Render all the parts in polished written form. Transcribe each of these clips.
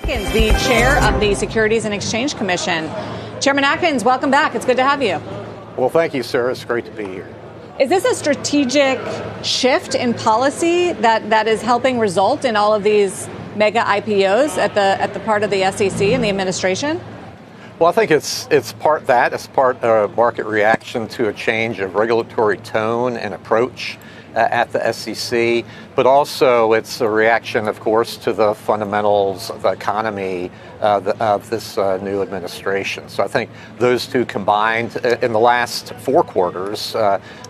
Atkins, the chair of the Securities and Exchange Commission. Chairman Atkins, welcome back. It's good to have you. Well, thank you, sir. It's great to be here. Is this a strategic shift in policy that is helping result in all of these mega IPOs at the part of the SEC and the administration? Well, I think it's part that. It's part of market reaction to a change of regulatory tone and approach at the SEC, but also it's a reaction, of course, to the fundamentals of the economy of this new administration. So I think those two combined in the last 4 quarters,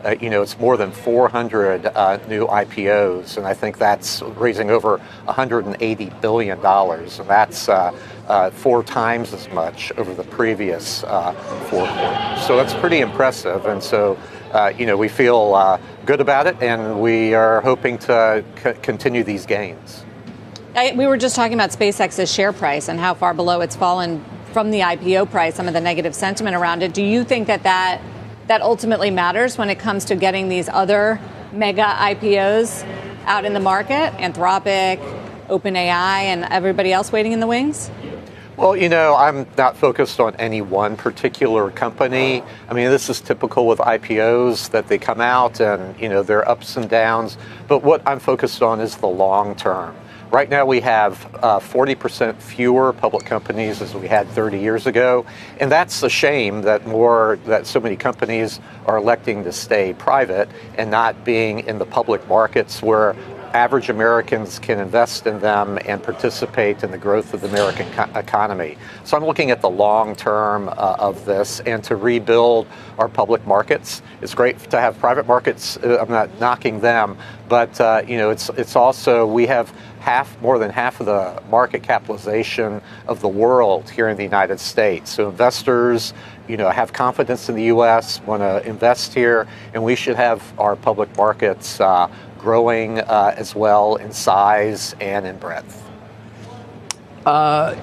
it's more than 400 new IPOs, and I think that's raising over $180 billion, and that's 4 times as much over the previous 4 quarters. So that's pretty impressive, and so we feel good about it, and we are hoping to continue these gains. We were just talking about SpaceX's share price and how far below it's fallen from the IPO price, some of the negative sentiment around it. Do you think that ultimately matters when it comes to getting these other mega IPOs out in the market, Anthropic, OpenAI, and everybody else waiting in the wings? Well, I'm not focused on any one particular company. I mean, this is typical with IPOs that they come out and, there are ups and downs. But what I'm focused on is the long term. Right now we have 40% fewer public companies as we had 30 years ago. And that's a shame that so many companies are electing to stay private and not being in the public markets where average Americans can invest in them and participate in the growth of the American economy. So I'm looking at the long term of this and to rebuild our public markets. It's great to have private markets. I'm not knocking them, but it's also we have more than half of the market capitalization of the world here in the United States. So investors, have confidence in the U.S., want to invest here, and we should have our public markets growing as well in size and in breadth. Paul,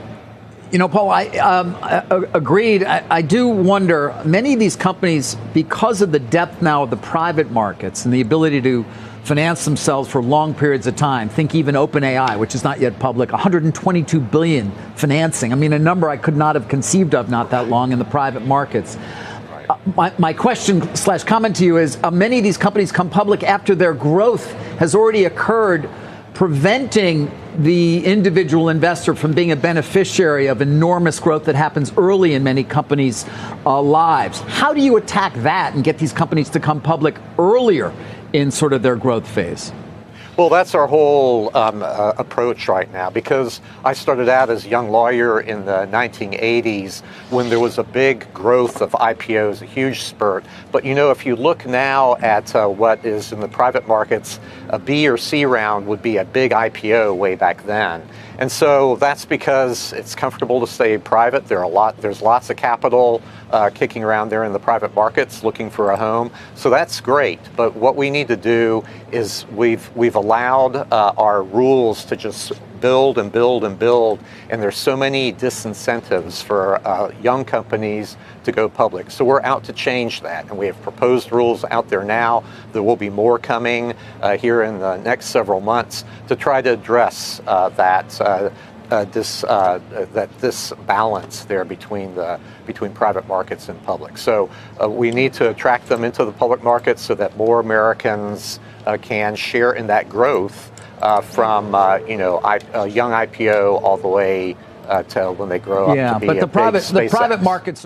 I agreed. I do wonder, many of these companies, because of the depth now of the private markets and the ability to finance themselves for long periods of time, think even OpenAI, which is not yet public, $122 billion financing. I mean, a number I could not have conceived of not that long in the private markets. My question / comment to you is, many of these companies come public after their growth has already occurred, preventing the individual investor from being a beneficiary of enormous growth that happens early in many companies' lives. How do you attack that and get these companies to come public earlier in sort of their growth phase? Well, that's our whole approach right now, because I started out as a young lawyer in the 1980s when there was a big growth of IPOs, a huge spurt. But, if you look now at what is in the private markets, a B or C round would be a big IPO way back then. And so that's because it's comfortable to stay private. There's lots of capital kicking around there in the private markets looking for a home. So that's great. But what we need to do is we've allowed our rules to just build and build and build. And there's so many disincentives for young companies to go public. So we're out to change that. And we have proposed rules out there now. There will be more coming here in the next several months to try to address this balance there between private markets and public. So we need to attract them into the public markets so that more Americans can share in that growth from a young IPO all the way to when they grow up to be but the private SpaceX. markets